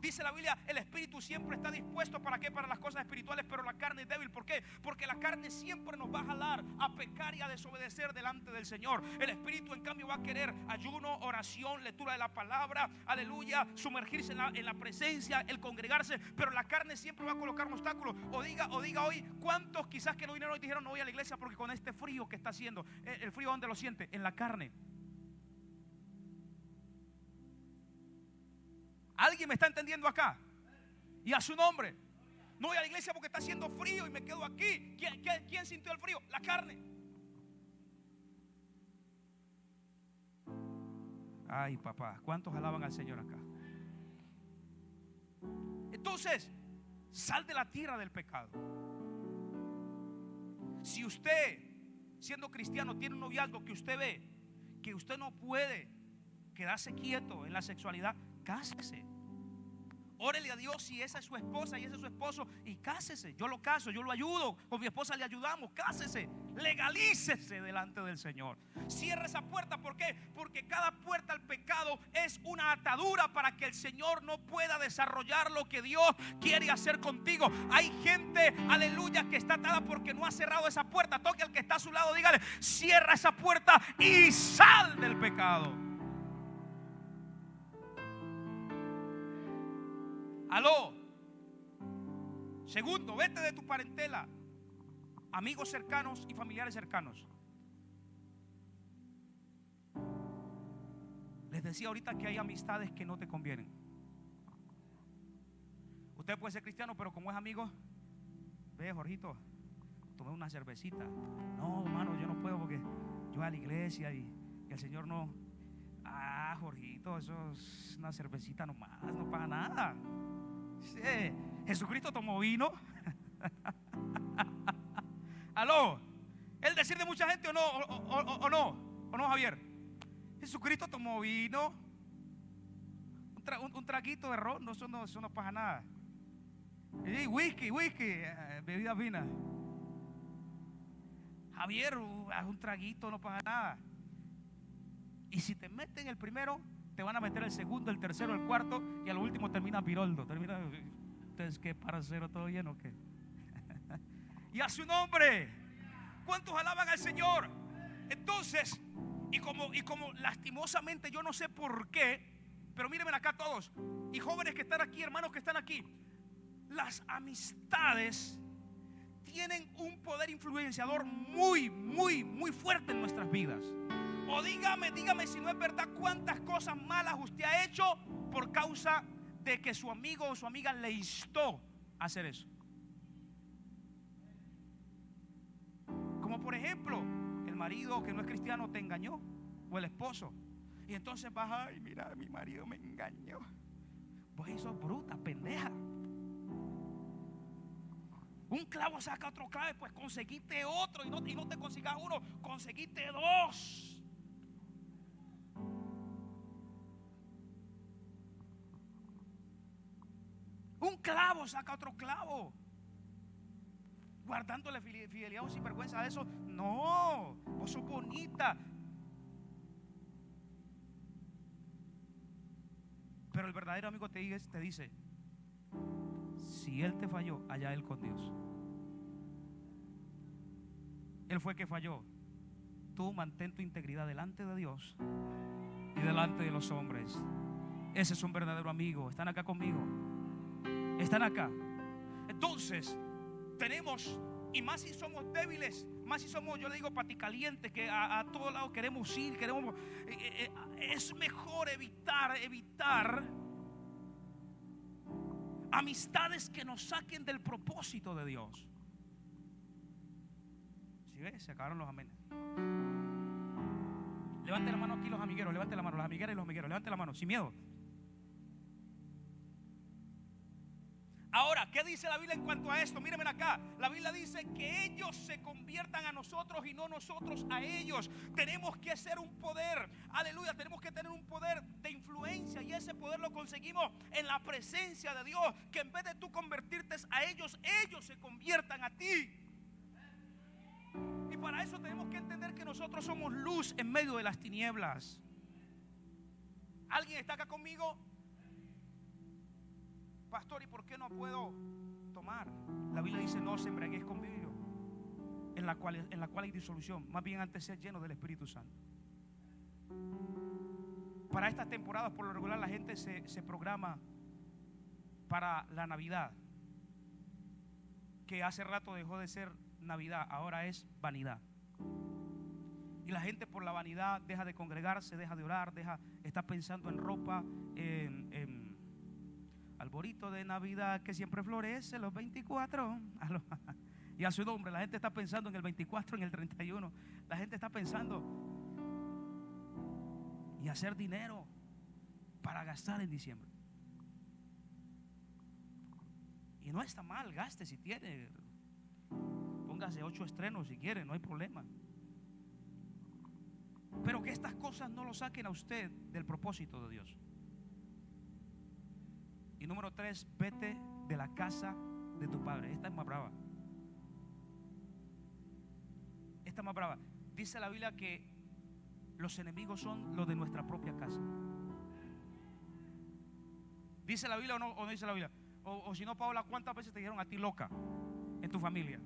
Dice la Biblia, el espíritu siempre está dispuesto, ¿para qué? Para las cosas espirituales, pero la carne es débil. ¿Por qué? Porque la carne siempre nos va a jalar a pecar y a desobedecer delante del Señor. El espíritu en cambio va a querer ayuno, oración, lectura de la palabra, aleluya, sumergirse en la presencia, el congregarse. Pero la carne siempre va a colocar un obstáculo. O diga hoy, ¿cuántos quizás que no vinieron hoy dijeron no voy a la iglesia porque con este frío que está haciendo? El frío, ¿dónde lo siente? En la carne. ¿Alguien me está entendiendo acá? Y a su nombre. No voy a la iglesia porque está haciendo frío y me quedo aquí. ¿Quién sintió el frío? La carne. Ay, papá, ¿cuántos alaban al Señor acá? Entonces, sal de la tierra del pecado. Si usted, siendo cristiano, tiene un noviazgo que usted ve que usted no puede quedarse quieto en la sexualidad, cásese. Órele a Dios si esa es su esposa y ese es su esposo, y cásese. Yo lo caso, yo lo ayudo, con mi esposa le ayudamos. Cásese, legalícese delante del Señor. Cierre esa puerta. ¿Por qué? Porque cada puerta al pecado es una atadura para que el Señor no pueda desarrollar lo que Dios quiere hacer contigo. Hay gente, aleluya, que está atada porque no ha cerrado esa puerta. Toque al que está a su lado, dígale: cierra esa puerta y sal del pecado. Aló. Segundo, vete de tu parentela, amigos cercanos y familiares cercanos. Les decía ahorita que hay amistades que no te convienen. Usted puede ser cristiano, pero como es amigo, ve, Jorgito, tomé una cervecita. No, hermano, yo no puedo porque yo voy a la iglesia y el Señor no. Ah, Jorgito, eso es una cervecita nomás, no paga nada. Sí, Jesucristo tomó vino. Aló. ¿El decir de mucha gente o no? ¿O no, Javier? Jesucristo tomó vino. Un traguito de ron, eso no pasa nada. Y whisky, bebida fina. Javier, un traguito, no pasa nada. Y si te meten el primero, te van a meter el segundo, el tercero, el cuarto, y al último termina piroldo. Entonces, ¿qué, paracero? ¿Todo lleno o qué? Y a su nombre. ¿Cuántos alaban al Señor? Entonces, y como lastimosamente, yo no sé por qué, pero mírenme acá todos, y jóvenes que están aquí, hermanos que están aquí, las amistades tienen un poder influenciador muy, muy, muy fuerte en nuestras vidas. O dígame si no es verdad, cuántas cosas malas usted ha hecho por causa de que su amigo o su amiga le instó a hacer eso. Como por ejemplo, el marido que no es cristiano te engañó, o el esposo, y entonces vas: ay, mira, mi marido me engañó. Vos sos bruta, pendeja. Un clavo saca otro clavo, pues conseguiste otro, y no te consigas uno, conseguiste dos. Un clavo saca otro clavo. Guardándole fidelidad a un sinvergüenza de eso. No, vos sos bonita. Pero el verdadero amigo te dice: si él te falló, allá él con Dios. Él fue que falló. Tú mantén tu integridad delante de Dios y delante de los hombres. Ese es un verdadero amigo. Están acá conmigo. Están acá. Entonces tenemos, y más si somos débiles, más si somos, yo le digo, paticalientes, que a todos lados queremos ir, es mejor evitar amistades que nos saquen del propósito de Dios. ¿Sí ves? Se acabaron los amenes. Levante la mano aquí los amigueros, levante la mano, las amigueras y los amigueros, levante la mano, sin miedo. Ahora, ¿qué dice la Biblia en cuanto a esto? Mírenme acá. La Biblia dice que ellos se conviertan a nosotros y no nosotros a ellos. Tenemos que ser un poder, aleluya, tenemos que tener un poder de influencia, y ese poder lo conseguimos en la presencia de Dios. Que en vez de tú convertirte a ellos, ellos se conviertan a ti. Y para eso tenemos que entender que nosotros somos luz en medio de las tinieblas. ¿Alguien está acá conmigo? pastor, ¿y por qué no puedo tomar? La Biblia dice: no os embriaguéis con vino, en la cual hay disolución. Más bien antes ser lleno del Espíritu Santo. Para estas temporadas, por lo regular, la gente se programa para la Navidad, que hace rato dejó de ser Navidad, ahora es vanidad. Y la gente por la vanidad deja de congregarse, deja de orar, está pensando en ropa, en arbolito de Navidad que siempre florece los 24. Y a su nombre, la gente está pensando en el 24, en el 31. La gente está pensando y hacer dinero para gastar en diciembre. Y no está mal, gaste si tiene. Póngase 8 estrenos si quiere, no hay problema. Pero que estas cosas no lo saquen a usted del propósito de Dios. Y número 3, vete de la casa de tu padre. Esta es más brava. Esta es más brava. Dice la Biblia que los enemigos son los de nuestra propia casa. ¿Dice la Biblia o no dice la Biblia? O si no, Paola, ¿cuántas veces te dijeron a ti loca en tu familia?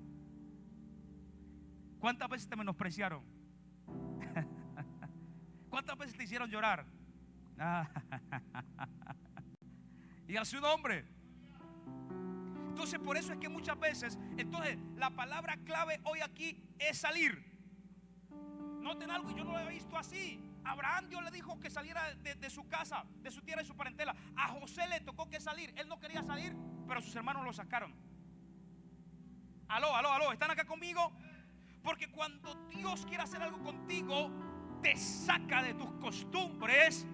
¿Cuántas veces te menospreciaron? ¿Cuántas veces te hicieron llorar? Y a su nombre. Entonces, por eso es que muchas veces, entonces, la palabra clave hoy aquí es salir. Noten algo, y yo no lo he visto así. Abraham, Dios le dijo que saliera de su casa, de su tierra y su parentela. A José le tocó que salir. Él no quería salir, pero sus hermanos lo sacaron. Aló, ¿están acá conmigo? Porque cuando Dios quiere hacer algo contigo, te saca de tus costumbres,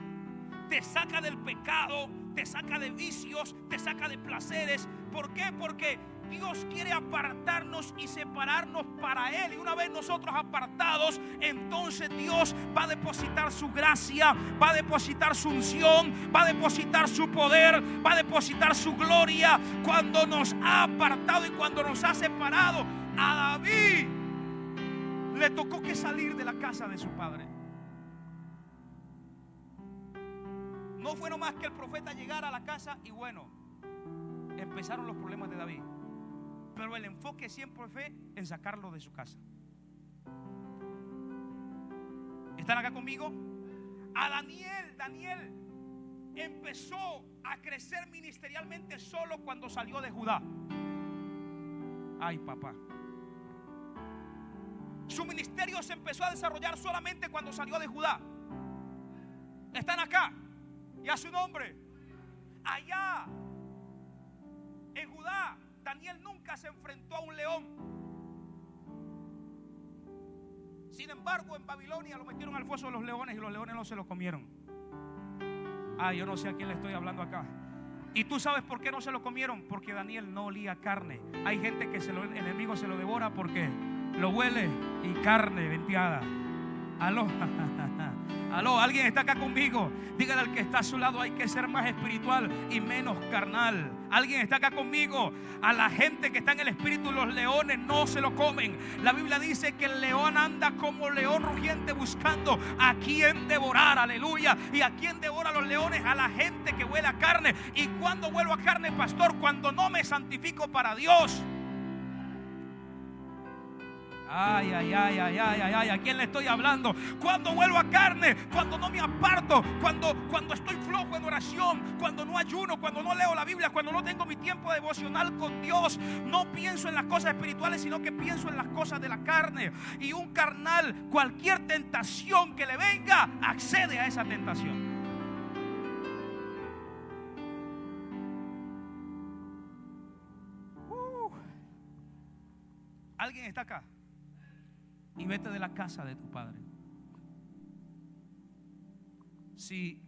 te saca del pecado, te saca de vicios, te saca de placeres. ¿Por qué? Porque Dios quiere apartarnos y separarnos para Él. Y una vez nosotros apartados, entonces Dios va a depositar su gracia, va a depositar su unción, va a depositar su poder, va a depositar su gloria. Cuando nos ha apartado y cuando nos ha separado, a David le tocó que salir de la casa de su padre. No fue nomás que el profeta llegara a la casa y bueno, empezaron los problemas de David. Pero el enfoque siempre fue en sacarlo de su casa. ¿Están acá conmigo? A Daniel empezó a crecer ministerialmente solo cuando salió de Judá. Ay, papá. Su ministerio se empezó a desarrollar solamente cuando salió de Judá. ¿Están acá? Y a su nombre. Allá en Judá, Daniel nunca se enfrentó a un león. Sin embargo, en Babilonia lo metieron al foso de los leones y los leones no se lo comieron. Yo no sé a quién le estoy hablando acá. ¿Y tú sabes por qué no se lo comieron? Porque Daniel no olía carne. Hay gente que el enemigo se lo devora porque lo huele y carne venteada. Aló, alguien está acá conmigo. Dígale al que está a su lado: hay que ser más espiritual y menos carnal. Alguien está acá conmigo. A la gente que está en el espíritu, los leones no se lo comen. La Biblia dice que el león anda como león rugiente buscando a quien devorar. Aleluya. ¿Y a quién devora los leones? A la gente que huele a carne. ¿Y cuándo vuelvo a carne, pastor? Cuando no me santifico para Dios. Ay, ¿a quién le estoy hablando? Cuando vuelvo a carne, cuando no me aparto, cuando estoy flojo en oración, cuando no ayuno, cuando no leo la Biblia, cuando no tengo mi tiempo devocional con Dios, no pienso en las cosas espirituales, sino que pienso en las cosas de la carne. Y un carnal, cualquier tentación que le venga, accede a esa tentación. ¿Alguien está acá? Y vete de la casa de tu padre. Si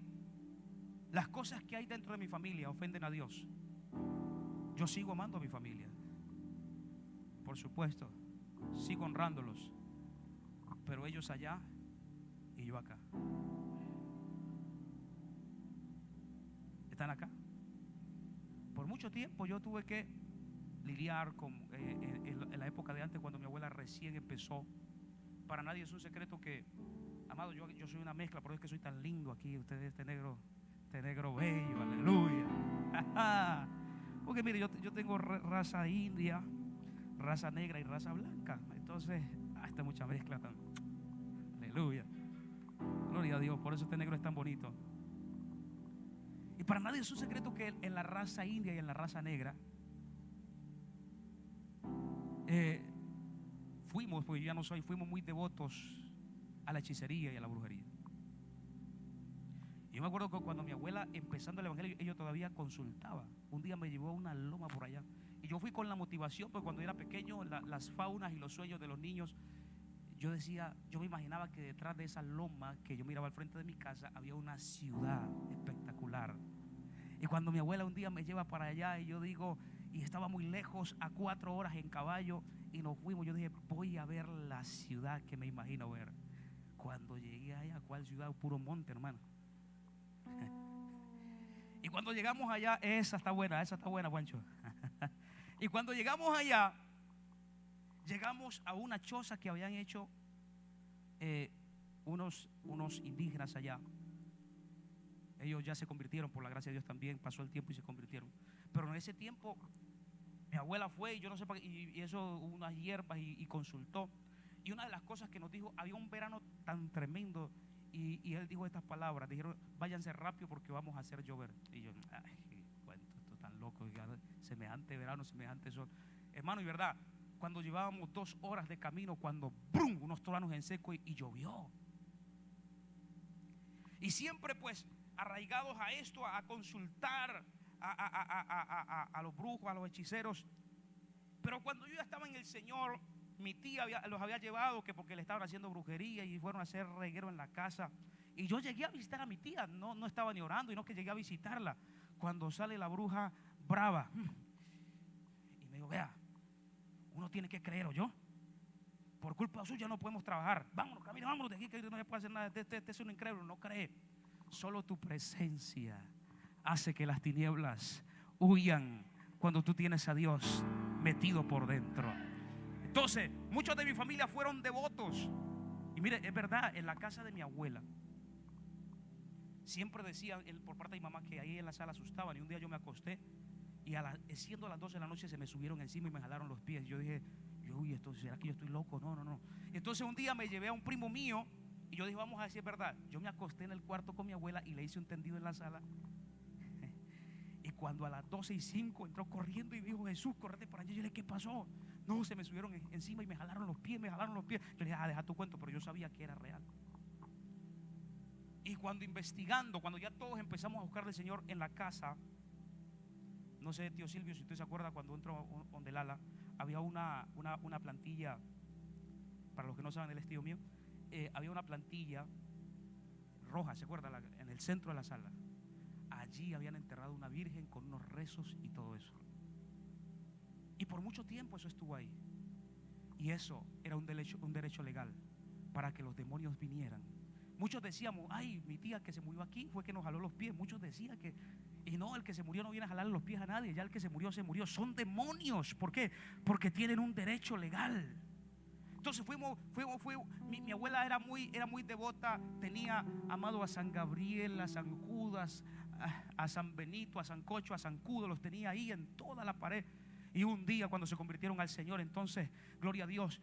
las cosas que hay dentro de mi familia ofenden a Dios, yo sigo amando a mi familia, por supuesto, sigo honrándolos, pero ellos allá y yo acá. ¿Están acá? Por mucho tiempo yo tuve que lidiar con en la época de antes, cuando mi abuela recién empezó. Para nadie es un secreto que, amado, yo soy una mezcla. Por eso es que soy tan lindo aquí. Ustedes, este negro bello, aleluya. Porque mire, yo tengo raza india, raza negra y raza blanca. Entonces, está mucha mezcla también. Aleluya. Gloria a Dios, por eso este negro es tan bonito. Y para nadie es un secreto que en la raza india y en la raza negra pues yo ya no soy, fuimos muy devotos a la hechicería y a la brujería. Yo me acuerdo que cuando mi abuela, empezando el evangelio, ella todavía consultaba. Un día me llevó a una loma por allá y yo fui con la motivación, porque cuando era pequeño las faunas y los sueños de los niños, yo me imaginaba que detrás de esa loma que yo miraba al frente de mi casa había una ciudad espectacular. Y cuando mi abuela un día me lleva para allá y yo digo, y estaba muy lejos, a 4 horas en caballo, y nos fuimos, yo dije, voy a ver la ciudad que me imagino ver. Cuando llegué allá, ¿cuál ciudad? Puro monte, hermano. Y cuando llegamos allá, esa está buena, Juancho. Y cuando llegamos allá, llegamos a una choza que habían hecho unos indígenas allá. Ellos ya se convirtieron, por la gracia de Dios también, pasó el tiempo y se convirtieron. Pero en ese tiempo mi abuela fue y yo no sé, y eso, unas hierbas y consultó. Y una de las cosas que nos dijo, había un verano tan tremendo, y él dijo estas palabras, dijeron, váyanse rápido porque vamos a hacer llover. Y yo, ay, cuento, esto tan loco, semejante verano, semejante sol. Hermano, y verdad, cuando llevábamos 2 horas de camino, cuando ¡brum!, unos truenos en seco y llovió. Y siempre pues arraigados a esto, a consultar a los brujos, a los hechiceros. Pero cuando yo ya estaba en el Señor, mi tía los había llevado, que porque le estaban haciendo brujería y fueron a hacer reguero en la casa. Y yo llegué a visitar a mi tía, no estaba ni orando, y no, que llegué a visitarla. Cuando sale la bruja brava y me dijo, vea, uno tiene que creer, ¿o yo? Por culpa suya no podemos trabajar. Vámonos, camina, vámonos de aquí, que no se puede hacer nada. Este es un incrédulo, no cree. Solo tu presencia hace que las tinieblas huyan cuando tú tienes a Dios metido por dentro. Entonces, muchos de mi familia fueron devotos. Y mire, es verdad, en la casa de mi abuela siempre decían por parte de mi mamá que ahí en la sala asustaban. Y un día yo me acosté y siendo las 12 de la noche se me subieron encima y me jalaron los pies. Yo dije, uy, ¿será que yo estoy loco? No. Entonces un día me llevé a un primo mío y yo dije, vamos a decir verdad. Yo me acosté en el cuarto con mi abuela y le hice un tendido en la sala. Y cuando a las 12:05 entró corriendo y dijo, Jesús, correte para allá. Yo le dije, ¿qué pasó? No, se me subieron encima y me jalaron los pies. Yo le dije, deja tu cuento, pero yo sabía que era real. Y cuando investigando, cuando ya todos empezamos a buscar al Señor en la casa, no sé, tío Silvio, si usted se acuerda, cuando entró donde Lala, había una plantilla, para los que no saben, el estilo mío, había una plantilla roja, ¿se acuerda? En el centro de la sala. Allí habían enterrado una virgen con unos rezos y todo eso. Y por mucho tiempo eso estuvo ahí. Y eso era un derecho legal para que los demonios vinieran. Muchos decíamos, ay, mi tía que se murió aquí fue que nos jaló los pies. Muchos decían que, y no, el que se murió no viene a jalarle los pies a nadie. Ya el que se murió, se murió. Son demonios. ¿Por qué? Porque tienen un derecho legal. Entonces mi abuela era muy devota. Tenía amado a San Gabriel, a San Judas, a San Benito, a San Cocho, a San Cudo. Los tenía ahí en toda la pared. Y un día cuando se convirtieron al Señor, entonces, gloria a Dios,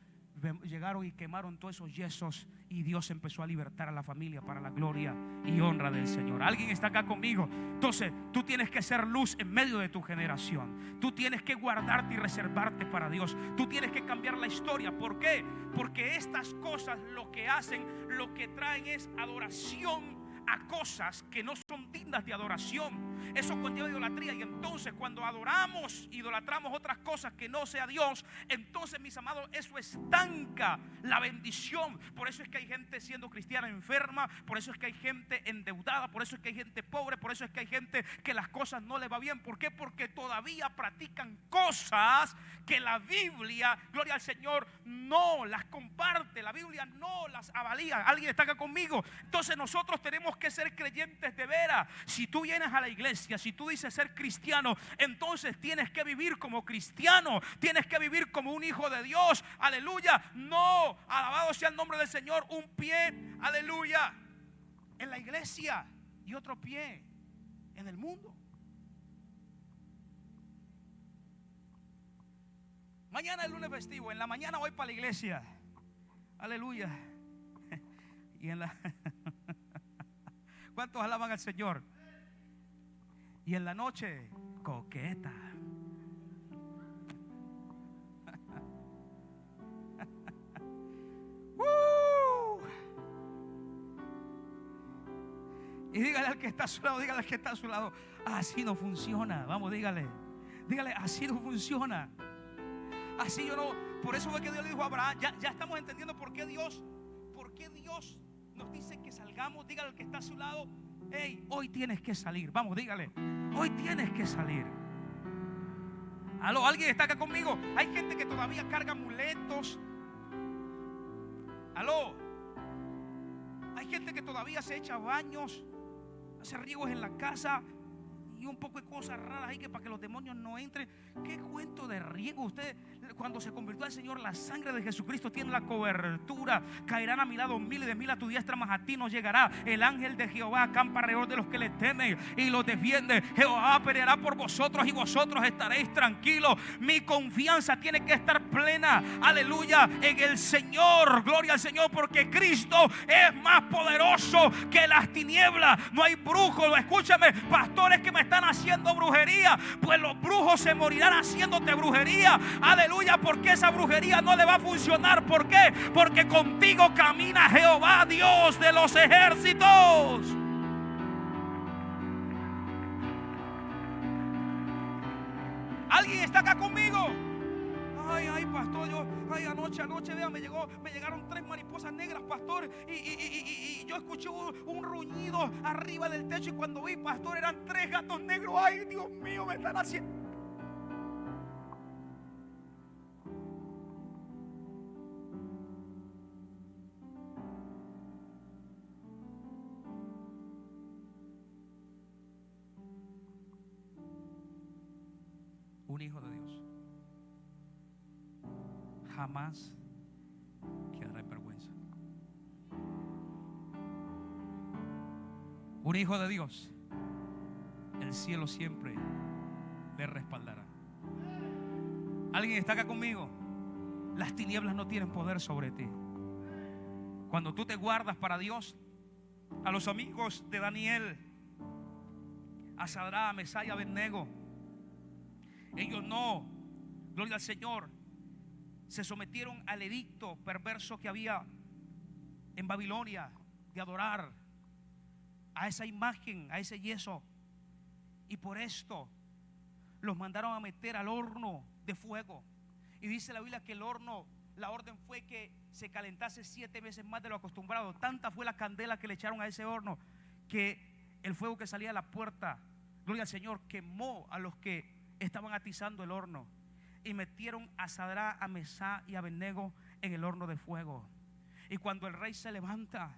llegaron y quemaron todos esos yesos y Dios empezó a libertar a la familia para la gloria y honra del Señor. ¿Alguien está acá conmigo? Entonces tú tienes que ser luz en medio de tu generación. Tú tienes que guardarte y reservarte para Dios. Tú tienes que cambiar la historia. ¿Por qué? Porque estas cosas lo que hacen, lo que traen es adoración a cosas que no son dignas de adoración. Eso conlleva idolatría. Y entonces cuando idolatramos otras cosas que no sea Dios, entonces, mis amados, eso estanca la bendición. Por eso es que hay gente siendo cristiana enferma. Por eso es que hay gente endeudada. Por eso es que hay gente pobre. Por eso es que hay gente que las cosas no le va bien. ¿Por qué? Porque todavía practican cosas que la Biblia, gloria al Señor, no las comparte. La Biblia no las avalía. ¿Alguien está acá conmigo? Entonces nosotros tenemos que ser creyentes de veras. Si tú vienes a la iglesia, si tú dices ser cristiano, entonces tienes que vivir como cristiano, tienes que vivir como un hijo de Dios. Aleluya. No, alabado sea el nombre del Señor. Un pie, aleluya, en la iglesia y otro pie en el mundo. Mañana es lunes festivo. En la mañana voy para la iglesia. Aleluya. Y en la ¿cuántos alaban al Señor? Y en la noche, coqueta. Y dígale al que está a su lado, dígale al que está a su lado, así no funciona. Vamos, dígale, así no funciona. Así yo no. Por eso fue que Dios le dijo a Abraham. Ya estamos entendiendo por qué Dios nos dice que salgamos. Dígale al que está a su lado, hey, hoy tienes que salir. Vamos, dígale, hoy tienes que salir. Aló, ¿alguien está acá conmigo? Hay gente que todavía carga amuletos. Aló, hay gente que todavía se echa baños, hace riegos en la casa y un poco de cosas raras ahí que para que los demonios no entren. ¿Qué cuento de riego? Usted, cuando se convirtió al Señor, la sangre de Jesucristo tiene la cobertura. Caerán a mi lado 1000 y 10,000 a tu diestra, mas a ti no llegará. El ángel de Jehová acampa alrededor de los que le temen y los defiende. Jehová peleará por vosotros y vosotros estaréis tranquilos. Mi confianza tiene que estar plena, aleluya, en el Señor. Gloria al Señor, porque Cristo es más poderoso que las tinieblas. No hay brujos, escúchame, pastores que me están haciendo brujería, pues los brujos se morirán haciéndote brujería. Aleluya, porque esa brujería no le va a funcionar. ¿Por qué? Porque contigo camina Jehová, Dios de los ejércitos. ¿Alguien está acá conmigo? Ay, pastor, anoche, vea, me llegaron 3 mariposas negras, pastor, y yo escuché un ruñido arriba del techo, y cuando vi, pastor, eran 3 gatos negros. Ay, Dios mío, me están haciendo. Un hijo de Dios jamás quedará en vergüenza. Un hijo de Dios, el cielo siempre le respaldará. ¿Alguien está acá conmigo? Las tinieblas no tienen poder sobre ti. Cuando tú te guardas para Dios, a los amigos de Daniel, a Sadrach, a Mesach y a Abednego, ellos no, gloria al Señor, se sometieron al edicto perverso que había en Babilonia de adorar a esa imagen, a ese yeso, y por esto los mandaron a meter al horno de fuego. Y dice la Biblia que el horno, la orden fue que se calentase 7 veces más de lo acostumbrado. Tanta fue la candela que le echaron a ese horno que el fuego que salía de la puerta, gloria al Señor, quemó a los que estaban atizando el horno. Y metieron a Sadrach, a Mesach y a Abednego en el horno de fuego. Y cuando el rey se levanta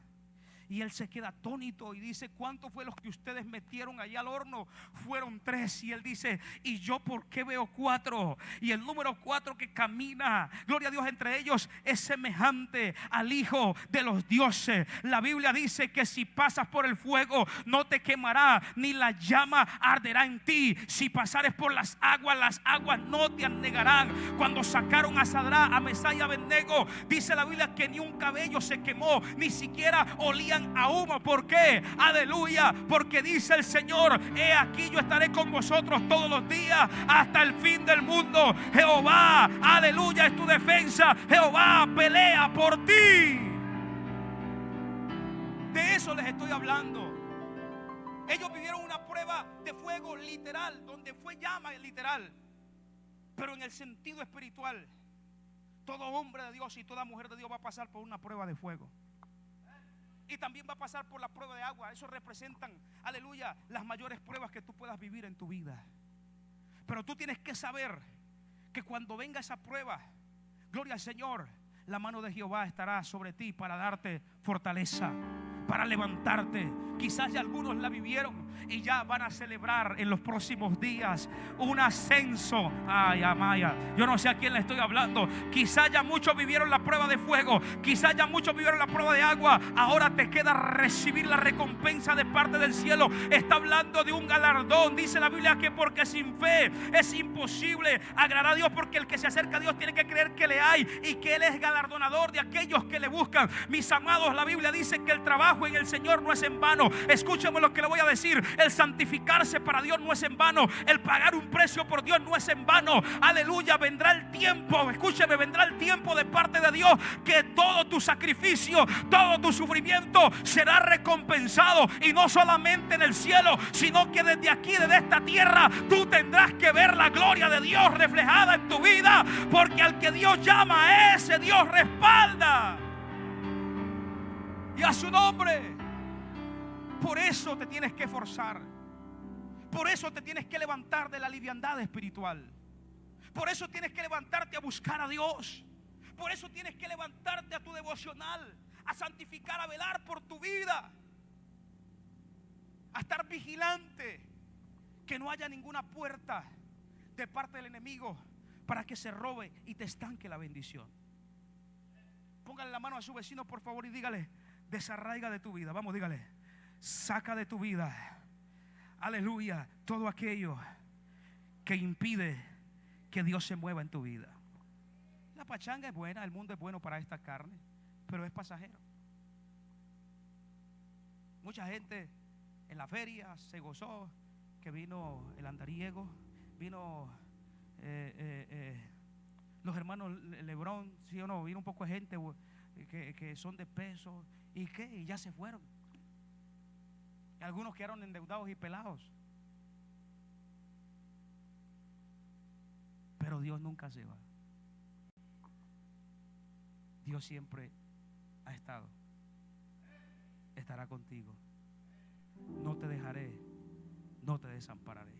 y él se queda atónito y dice: ¿cuántos fue los que ustedes metieron allá al horno? Fueron 3. Y él dice: ¿y yo por qué veo 4? Y el número 4 que camina, gloria a Dios, entre ellos es semejante al Hijo de los dioses. La Biblia dice que si pasas por el fuego no te quemará, ni la llama arderá en ti. Si pasares por las aguas no te anegarán. Cuando sacaron a Sadrach, a Mesach y a Abednego, dice la Biblia que ni un cabello se quemó, ni siquiera olían a humo. ¿Por qué? Aleluya, porque dice el Señor: he aquí yo estaré con vosotros todos los días hasta el fin del mundo. Jehová, aleluya, es tu defensa. Jehová pelea por ti. De eso les estoy hablando. Ellos vivieron una prueba de fuego literal, donde fue llama literal, pero en el sentido espiritual, todo hombre de Dios y toda mujer de Dios va a pasar por una prueba de fuego. Y también va a pasar por la prueba de agua. Eso representan, aleluya, las mayores pruebas que tú puedas vivir en tu vida. Pero tú tienes que saber que cuando venga esa prueba, gloria al Señor, la mano de Jehová estará sobre ti para darte fortaleza, para levantarte. Quizás ya algunos la vivieron, y ya van a celebrar en los próximos días un ascenso. Ay, Amaya, yo no sé a quién le estoy hablando. Quizá ya muchos vivieron la prueba de fuego, quizá ya muchos vivieron la prueba de agua. Ahora te queda recibir la recompensa de parte del cielo. Está hablando de un galardón. Dice la Biblia que porque sin fe es imposible agradar a Dios, porque el que se acerca a Dios tiene que creer que le hay y que Él es galardonador de aquellos que le buscan. Mis amados, la Biblia dice que el trabajo en el Señor no es en vano. Escúchame lo que le voy a decir. El santificarse para Dios no es en vano. El pagar un precio por Dios no es en vano. Aleluya, vendrá el tiempo, escúcheme, vendrá el tiempo de parte de Dios que todo tu sacrificio, todo tu sufrimiento será recompensado, y no solamente en el cielo, sino que desde aquí, desde esta tierra, tú tendrás que ver la gloria de Dios reflejada en tu vida, porque al que Dios llama, a ese Dios respalda, y a su nombre. Por eso te tienes que esforzar, por eso te tienes que levantar de la liviandad espiritual, por eso tienes que levantarte a buscar a Dios, por eso tienes que levantarte a tu devocional, a santificar, a velar por tu vida, a estar vigilante, que no haya ninguna puerta de parte del enemigo para que se robe y te estanque la bendición. Póngale la mano a su vecino, por favor, y dígale: desarraiga de tu vida. Vamos, dígale: saca de tu vida, aleluya, todo aquello que impide que Dios se mueva en tu vida. La pachanga es buena, el mundo es bueno para esta carne, pero es pasajero. Mucha gente en la feria se gozó, que vino el andariego, vino los hermanos Lebrón, sí o no, vino un poco de gente que son de peso, y que y ya se fueron. Algunos quedaron endeudados y pelados. Pero Dios nunca se va. Dios siempre ha estado, estará contigo. No te dejaré, no te desampararé.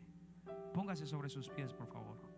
Póngase sobre sus pies, por favor.